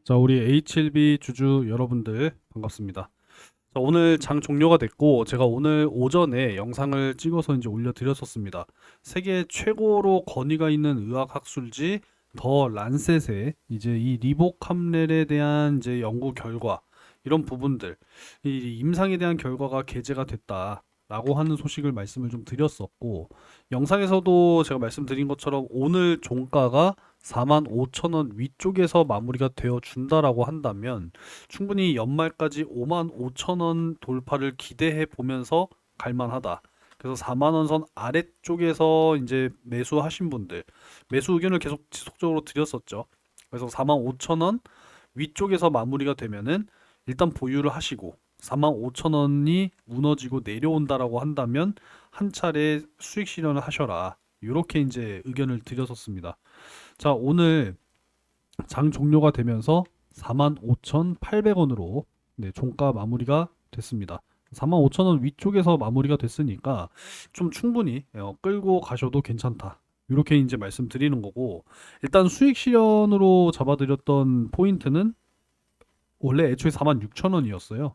자, 우리 H1B 주주 여러분들 반갑습니다. 자, 오늘 장 종료가 됐고 제가 오늘 오전에 영상을 찍어서 이제 올려드렸었습니다. 세계 최고로 권위가 있는 의학 학술지 더 란셋에 이제 이 리복 함렐에 대한 이제 연구 결과 이런 부분들 이 임상에 대한 결과가 게재가 됐다라고 하는 소식을 말씀을 좀 드렸었고 영상에서도 제가 말씀드린 것처럼 오늘 종가가 45,000원 위쪽에서 마무리가 되어 준다라고 한다면 충분히 연말까지 55,000원 돌파를 기대해 보면서 갈만하다. 그래서 4만 원 선 아래쪽에서 이제 매수하신 분들 매수 의견을 계속 지속적으로 드렸었죠. 그래서 45,000원 위쪽에서 마무리가 되면은 일단 보유를 하시고 45,000원이 무너지고 내려온다라고 한다면 한 차례 수익 실현을 하셔라. 이렇게 이제 의견을 드렸었습니다. 자, 오늘 장 종료가 되면서 45,800원으로 네, 종가 마무리가 됐습니다. 45,000원 위쪽에서 마무리가 됐으니까 좀 충분히 끌고 가셔도 괜찮다. 이렇게 이제 말씀드리는 거고 일단 수익 실현으로 잡아드렸던 포인트는 원래 애초에 46,000원이었어요.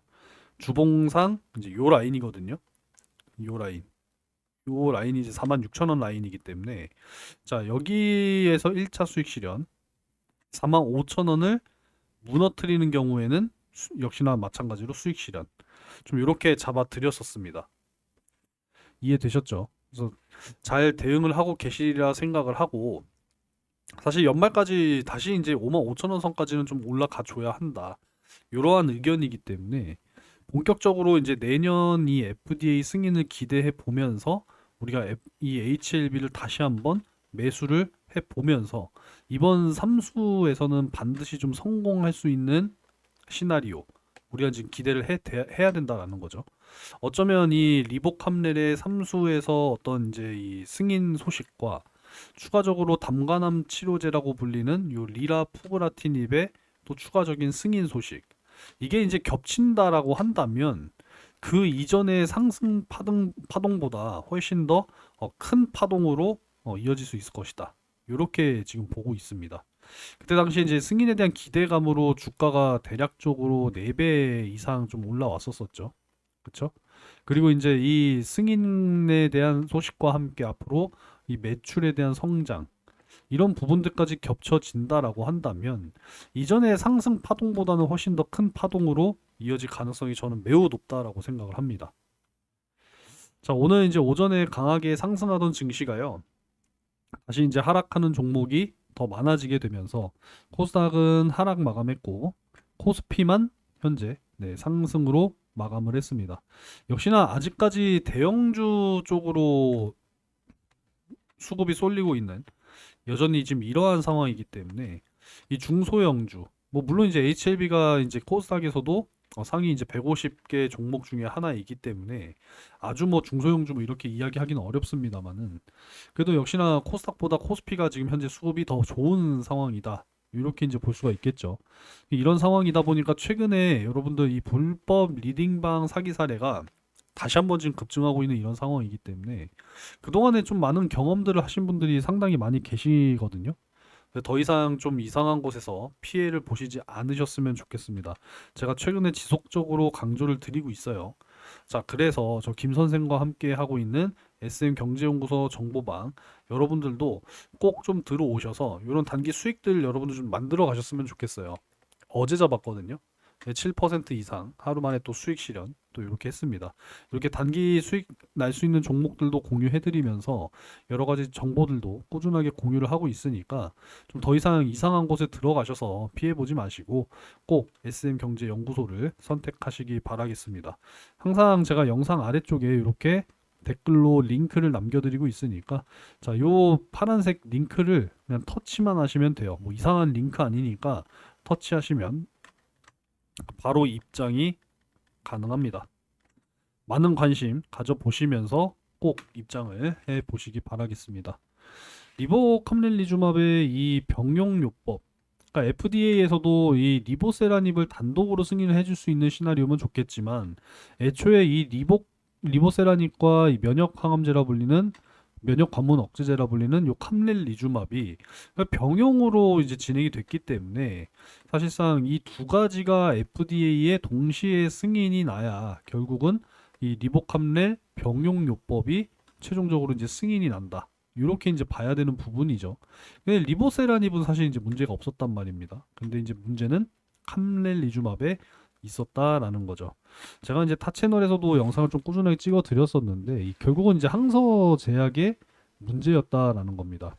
주봉상 이제 요 라인이거든요. 요 라인. 요 라인이 이제 46,000원 라인이기 때문에 자, 여기에서 1차 수익 실현 45,000원을 무너뜨리는 경우에는 역시나 마찬가지로 수익 실현 좀 이렇게 잡아 드렸었습니다. 이해되셨죠? 그래서 잘 대응을 하고 계시리라 생각을 하고 사실 연말까지 다시 이제 55,000원 선까지는 좀 올라가 줘야 한다. 이러한 의견이기 때문에 본격적으로 이제 내년 이 FDA 승인을 기대해 보면서 우리가 이 HLB를 다시 한번 매수를 해 보면서 이번 3수에서는 반드시 좀 성공할 수 있는 시나리오 우리가 지금 기대를 해야 된다라는 거죠. 어쩌면 이 리복 함렐의 3수에서 어떤 이제 이 승인 소식과 추가적으로 담간암 치료제라고 불리는 요 리라푸그라티닙의 또 추가적인 승인 소식 이게 이제 겹친다라고 한다면 그 이전의 상승 파동보다 훨씬 더 큰 파동으로 이어질 수 있을 것이다. 이렇게 지금 보고 있습니다. 그때 당시에 이제 승인에 대한 기대감으로 주가가 대략적으로 4배 이상 좀 올라왔었었죠. 그쵸? 그리고 이제 이 승인에 대한 소식과 함께 앞으로 이 매출에 대한 성장, 이런 부분들까지 겹쳐진다라고 한다면 이전의 상승 파동보다는 훨씬 더 큰 파동으로 이어질 가능성이 저는 매우 높다라고 생각을 합니다. 자, 오늘 이제 오전에 강하게 상승하던 증시가요. 다시 이제 하락하는 종목이 더 많아지게 되면서 코스닥은 하락 마감했고 코스피만 현재 네, 상승으로 마감을 했습니다. 역시나 아직까지 대형주 쪽으로 수급이 쏠리고 있는 여전히 지금 이러한 상황이기 때문에 이 중소형주 뭐 물론 이제 HLB가 이제 코스닥에서도 상위 이제 150개 종목 중에 하나이기 때문에 아주 뭐 중소형주 뭐 이렇게 이야기하기는 어렵습니다만은 그래도 역시나 코스닥보다 코스피가 지금 현재 수급이 더 좋은 상황이다. 이렇게 이제 볼 수가 있겠죠. 이런 상황이다 보니까 최근에 여러분들 이 불법 리딩방 사기 사례가 다시 한번 지금 급증하고 있는 이런 상황이기 때문에 그동안에 좀 많은 경험들을 하신 분들이 상당히 많이 계시거든요. 더 이상 좀 이상한 곳에서 피해를 보시지 않으셨으면 좋겠습니다. 제가 최근에 지속적으로 강조를 드리고 있어요. 자, 그래서 저 김 선생과 함께 하고 있는 SM 경제연구소 정보방 여러분들도 꼭 좀 들어오셔서 이런 단기 수익들 여러분들 좀 만들어 가셨으면 좋겠어요. 어제 잡았거든요. 7% 이상 하루 만에 또 수익 실현 또 이렇게 했습니다. 이렇게 단기 수익 날 수 있는 종목들도 공유해드리면서 여러 가지 정보들도 꾸준하게 공유를 하고 있으니까 좀 더 이상 이상한 곳에 들어가셔서 피해보지 마시고 꼭 SM경제연구소를 선택하시기 바라겠습니다. 항상 제가 영상 아래쪽에 이렇게 댓글로 링크를 남겨드리고 있으니까 자, 요 파란색 링크를 그냥 터치만 하시면 돼요. 뭐 이상한 링크 아니니까 터치하시면 바로 입장이 가능합니다. 많은 관심 가져보시면서 꼭 입장을 해 보시기 바라겠습니다. 리보캄렐리주맙의 이 병용요법, 그러니까 FDA에서도 이 리보세라닙을 단독으로 승인을 해줄 수 있는 시나리오면 좋겠지만 애초에 이 리보세라닙과 이 면역 항암제라 불리는 면역 관문 억제제라 불리는 요 캄렐리주맙이 병용으로 이제 진행이 됐기 때문에 사실상 이 두 가지가 FDA에 동시에 승인이 나야 결국은 이 리보캄렐 병용요법이 최종적으로 이제 승인이 난다. 이렇게 이제 봐야 되는 부분이죠. 근데 리보세라닙은 사실 이제 문제가 없었단 말입니다. 근데 이제 문제는 캄렐리주맙에 있었다라는 거죠. 제가 이제 타 채널에서도 영상을 좀 꾸준하게 찍어 드렸었는데 결국은 이제 항서 제약의 문제였다라는 겁니다.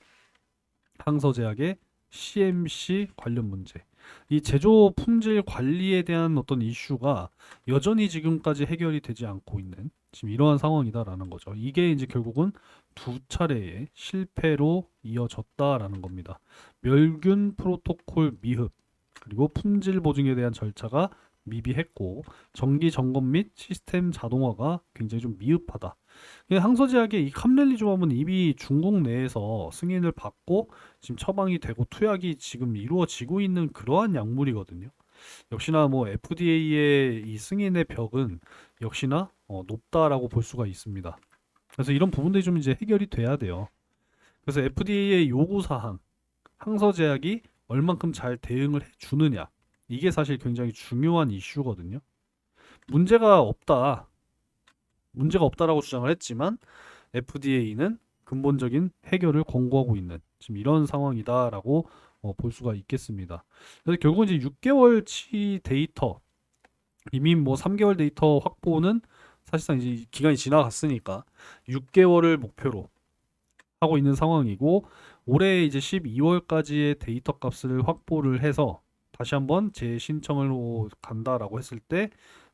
항서 제약의 CMC 관련 문제. 이 제조 품질 관리에 대한 어떤 이슈가 여전히 지금까지 해결이 되지 않고 있는 지금 이러한 상황이다라는 거죠. 이게 이제 결국은 두 차례의 실패로 이어졌다라는 겁니다. 멸균 프로토콜 미흡, 그리고 품질 보증에 대한 절차가 미비했고 정기 점검 및 시스템 자동화가 굉장히 좀 미흡하다. 항서제약의 이 캄렐리조합은 이미 중국 내에서 승인을 받고 지금 처방이 되고 투약이 지금 이루어지고 있는 그러한 약물이거든요. 역시나 뭐 FDA의 이 승인의 벽은 역시나 높다라고 볼 수가 있습니다. 그래서 이런 부분들이 좀 이제 해결이 돼야 돼요. 그래서 FDA의 요구 사항, 항서제약이 얼만큼 잘 대응을 해주느냐, 이게 사실 굉장히 중요한 이슈거든요. 문제가 없다, 문제가 없다라고 주장을 했지만 FDA는 근본적인 해결을 권고하고 있는 지금 이런 상황이다라고 볼 수가 있겠습니다. 그래서 결국은 이제 6개월치 데이터, 이미 뭐 3개월 데이터 확보는 사실상 이제 기간이 지나갔으니까 6개월을 목표로 하고 있는 상황이고, 올해 이제 12월까지의 데이터 값을 확보를 해서 다시 한번 재신청을 간다라고 했을 때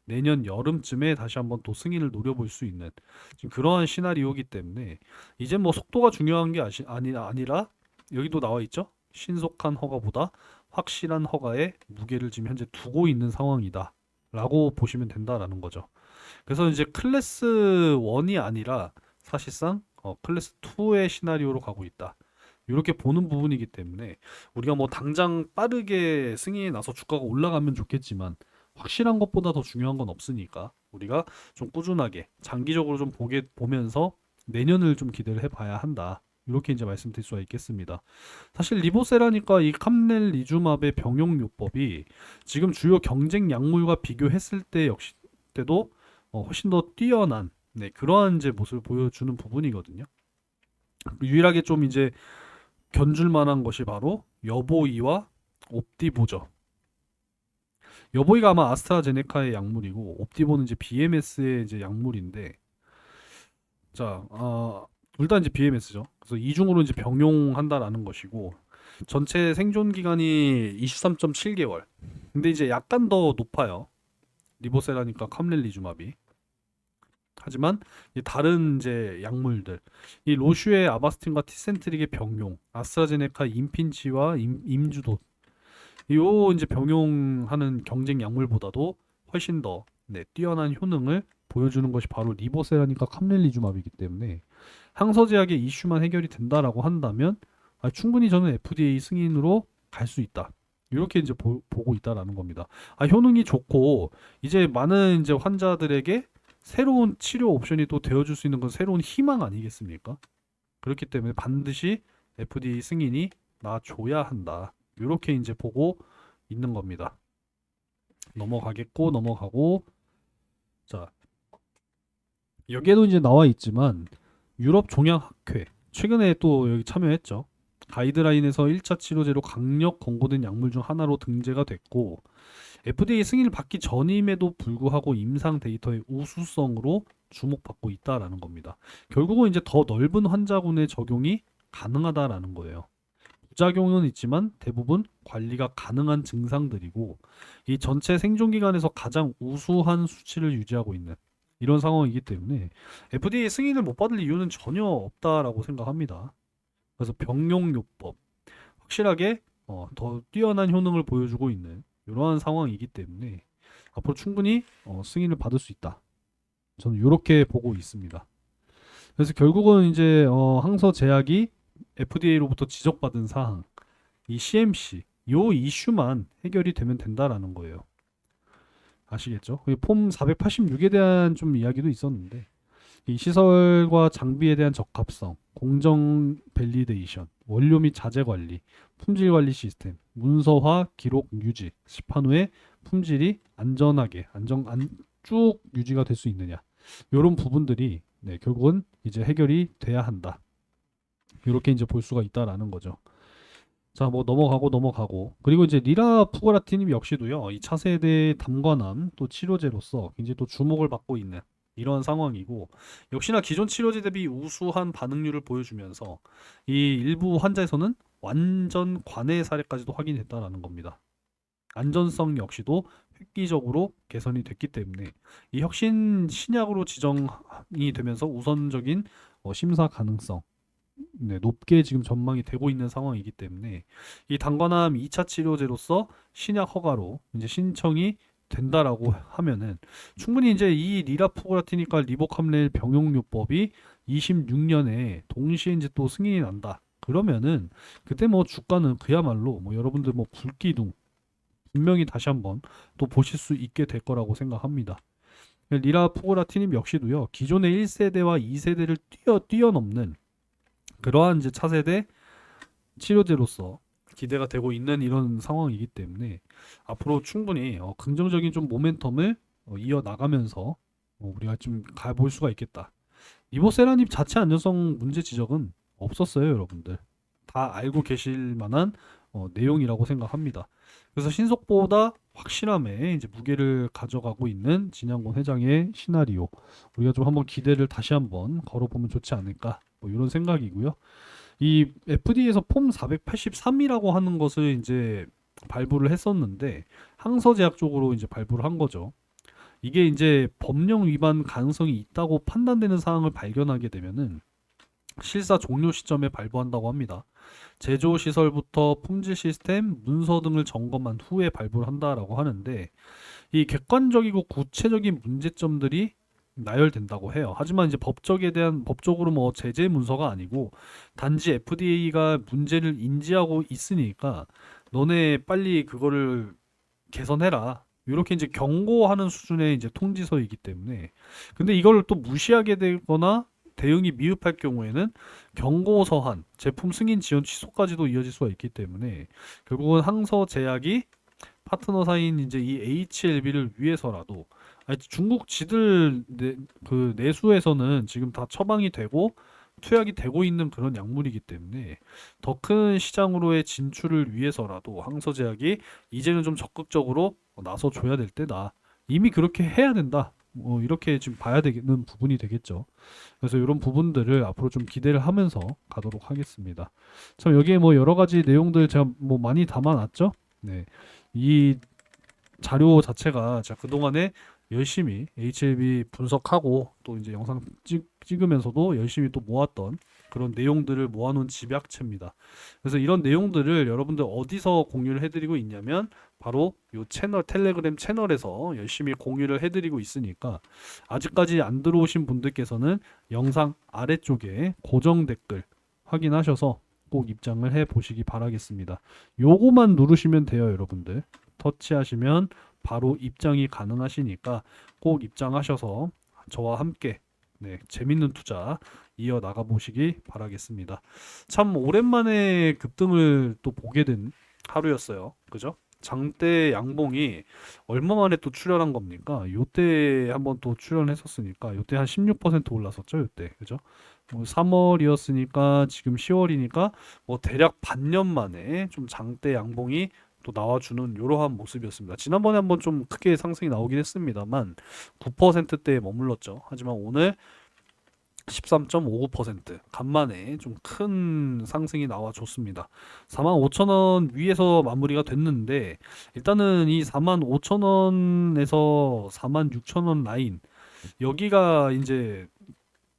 내년 여름쯤에 다시 한번 또 승인을 노려볼 수 있는 지금 그러한 시나리오이기 때문에 이제 뭐 속도가 중요한 게 아니라 여기도 나와 있죠. 신속한 허가보다 확실한 허가에 무게를 지금 현재 두고 있는 상황이다 라고 보시면 된다라는 거죠. 그래서 이제 클래스 1이 아니라 사실상 클래스 2의 시나리오로 가고 있다. 이렇게 보는 부분이기 때문에 우리가 뭐 당장 빠르게 승인이 나서 주가가 올라가면 좋겠지만 확실한 것보다 더 중요한 건 없으니까 우리가 좀 꾸준하게 장기적으로 좀 보면서 내년을 좀 기대를 해봐야 한다. 이렇게 이제 말씀드릴 수가 있겠습니다. 사실 리보세라니까 이 캄렐리주맙의 병용요법이 지금 주요 경쟁 약물과 비교했을 때 역시 때도 훨씬 더 뛰어난 그러한 이제 모습을 보여주는 부분이거든요. 유일하게 좀 이제 견줄 만한 것이 바로 여보이와 옵디보죠. 여보이가 아마 아스트라제네카의 약물이고 옵디보는 이제 BMS의 이제 약물인데, 자, 둘 다 이제 BMS죠. 그래서 이중으로 이제 병용한다라는 것이고 전체 생존 기간이 23.7개월. 근데 이제 약간 더 높아요. 리보세라니까 캄렐리주맙이. 하지만 이 다른 이제 약물들, 이 로슈의 아바스틴과 티센트릭의 병용, 아스트라제네카 임핀치와 임주도, 요 이제 병용하는 경쟁 약물보다도 훨씬 더 뛰어난 효능을 보여주는 것이 바로 리보세라니까 캄렐리주맙이기 때문에 항서제약의 이슈만 해결이 된다라고 한다면 충분히 저는 FDA 승인으로 갈 수 있다. 이렇게 이제 보고 있다라는 겁니다. 효능이 좋고 이제 많은 이제 환자들에게 새로운 치료 옵션이 또 되어줄 수 있는 건 새로운 희망 아니겠습니까? 그렇기 때문에 반드시 FDA 승인이 나줘야 한다. 이렇게 이제 보고 있는 겁니다. 넘어가고. 자, 여기에도 이제 나와 있지만 유럽 종양학회 최근에 또 여기 참여했죠. 가이드라인에서 1차 치료제로 강력 권고된 약물 중 하나로 등재가 됐고 FDA 승인을 받기 전임에도 불구하고 임상 데이터의 우수성으로 주목받고 있다라는 겁니다. 결국은 이제 더 넓은 환자군의 적용이 가능하다라는 거예요. 부작용은 있지만 대부분 관리가 가능한 증상들이고 이 전체 생존 기간에서 가장 우수한 수치를 유지하고 있는 이런 상황이기 때문에 FDA 승인을 못 받을 이유는 전혀 없다라고 생각합니다. 그래서 병용요법 확실하게 더 뛰어난 효능을 보여주고 있는 이러한 상황이기 때문에 앞으로 충분히 승인을 받을 수 있다. 저는 이렇게 보고 있습니다. 그래서 결국은 이제 항서 제약이 FDA로부터 지적받은 사항, 이 CMC, 요 이슈만 해결이 되면 된다라는 거예요. 아시겠죠? 폼 486에 대한 좀 이야기도 있었는데 이 시설과 장비에 대한 적합성, 공정 밸리데이션, 원료 및 자재 관리, 품질 관리 시스템, 문서화, 기록 유지, 시판 후에 품질이 안전하게 쭉 유지가 될 수 있느냐. 이런 부분들이 네, 결국은 이제 해결이 돼야 한다. 이렇게 이제 볼 수가 있다라는 거죠. 자, 뭐 넘어가고 그리고 이제 리라 푸거라티님 역시도요. 이 차세대 담관암 또 치료제로서 굉장히 또 주목을 받고 있는 이런 상황이고 역시나 기존 치료제 대비 우수한 반응률을 보여주면서 이 일부 환자에서는 완전 관해 사례까지도 확인했다라는 겁니다. 안전성 역시도 획기적으로 개선이 됐기 때문에 이 혁신 신약으로 지정이 되면서 우선적인 심사 가능성 네, 높게 지금 전망이 되고 있는 상황이기 때문에 이 단관암 2차 치료제로서 신약 허가로 이제 신청이 된다라고 하면은 충분히 이제 이 리라포그라티니까 리보캄렐 병용요법이 26년에 동시에 이제 또 승인이 난다. 그러면은 그때 뭐 주가는 그야말로 뭐 여러분들 뭐 불기둥 분명히 다시 한번 또 보실 수 있게 될 거라고 생각합니다. 리라포그라티님 역시도요. 기존의 1세대와 2세대를 뛰어넘는 그러한 이제 차세대 치료제로서 기대가 되고 있는 이런 상황이기 때문에 앞으로 충분히 긍정적인 좀 모멘텀을 이어 나가면서 우리가 좀 가볼 수가 있겠다. 리보세라님 자체 안전성 문제 지적은 없었어요, 여러분들. 다 알고 계실 만한 내용이라고 생각합니다. 그래서 신속보다 확실함에 이제 무게를 가져가고 있는 진양곤 회장의 시나리오 우리가 좀 한번 기대를 다시 한번 걸어보면 좋지 않을까 뭐 이런 생각이고요. 이 FDA에서 폼 483이라고 하는 것을 이제 발부를 했었는데 항서제약 쪽으로 이제 발부를 한 거죠. 이게 이제 법령 위반 가능성이 있다고 판단되는 사항을 발견하게 되면은 실사 종료 시점에 발부한다고 합니다. 제조 시설부터 품질 시스템, 문서 등을 점검한 후에 발부를 한다라고 하는데 이 객관적이고 구체적인 문제점들이 나열된다고 해요. 하지만 이제 법적으로 뭐 제재 문서가 아니고 단지 FDA가 문제를 인지하고 있으니까 너네 빨리 그거를 개선해라. 이렇게 이제 경고하는 수준의 이제 통지서이기 때문에 근데 이걸 또 무시하게 되거나 대응이 미흡할 경우에는 경고 서한, 제품 승인 지연 취소까지도 이어질 수가 있기 때문에 결국은 항서 제약이 파트너사인 이제 이 HLB를 위해서라도 아니, 중국 지들 그 내수에서는 지금 다 처방이 되고 투약이 되고 있는 그런 약물이기 때문에 더 큰 시장으로의 진출을 위해서라도 항서제약이 이제는 좀 적극적으로 나서 줘야 될 때다. 이미 그렇게 해야 된다. 이렇게 지금 봐야 되는 부분이 되겠죠. 그래서 이런 부분들을 앞으로 좀 기대를 하면서 가도록 하겠습니다. 참 여기에 뭐 여러 가지 내용들 제가 뭐 많이 담아놨죠. 네. 이 자료 자체가 제가 그동안에 열심히 HLB 분석하고 또 이제 영상 찍으면서도 열심히 또 모았던 그런 내용들을 모아놓은 집약체입니다. 그래서 이런 내용들을 여러분들 어디서 공유를 해드리고 있냐면 바로 이 채널 텔레그램 채널에서 열심히 공유를 해드리고 있으니까 아직까지 안 들어오신 분들께서는 영상 아래쪽에 고정 댓글 확인하셔서 꼭 입장을 해 보시기 바라겠습니다. 요거만 누르시면 돼요, 여러분들. 터치하시면 바로 입장이 가능하시니까 꼭 입장하셔서 저와 함께 네, 재밌는 투자 이어 나가 보시기 바라겠습니다. 참 오랜만에 급등을 또 보게 된 하루였어요. 그죠? 장대 양봉이 얼마 만에 또 출현한 겁니까? 요때 한번 또 출현했었으니까 요때 한 16% 올랐었죠, 요때. 그죠? 뭐 3월이었으니까 지금 10월이니까 뭐 대략 반년 만에 좀 장대 양봉이 또 나와주는 이러한 모습이었습니다. 지난번에 한번 좀 크게 상승이 나오긴 했습니다만 9%대에 머물렀죠. 하지만 오늘 13.59% 간만에 좀 큰 상승이 나와줬습니다. 45,000원 위에서 마무리가 됐는데 일단은 이 45,000원에서 46,000원 라인 여기가 이제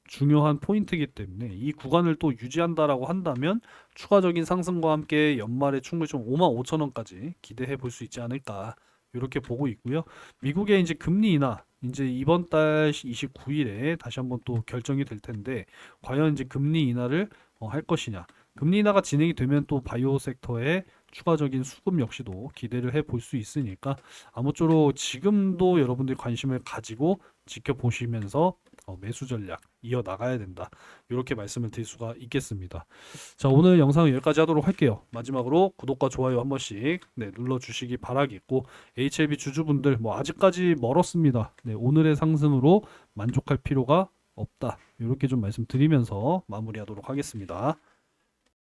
중요한 포인트이기 때문에 이 구간을 또 유지한다라고 한다면 추가적인 상승과 함께 연말에 충분히 좀 55,000원까지 기대해 볼 수 있지 않을까 이렇게 보고 있고요. 미국의 이제 금리 인하 이제 이번 달 29일에 다시 한번 또 결정이 될 텐데 과연 이제 금리 인하를 할 것이냐. 금리 인하가 진행이 되면 또 바이오 섹터에 추가적인 수급 역시도 기대를 해 볼 수 있으니까 아무쪼록 지금도 여러분들이 관심을 가지고 지켜보시면서 매수 전략 이어나가야 된다. 이렇게 말씀을 드릴 수가 있겠습니다. 자, 오늘 영상은 여기까지 하도록 할게요. 마지막으로 구독과 좋아요 한 번씩 눌러주시기 바라겠고, HLB 주주분들 아직까지 멀었습니다. 오늘의 상승으로 만족할 필요가 없다. 이렇게 좀 말씀드리면서 마무리하도록 하겠습니다.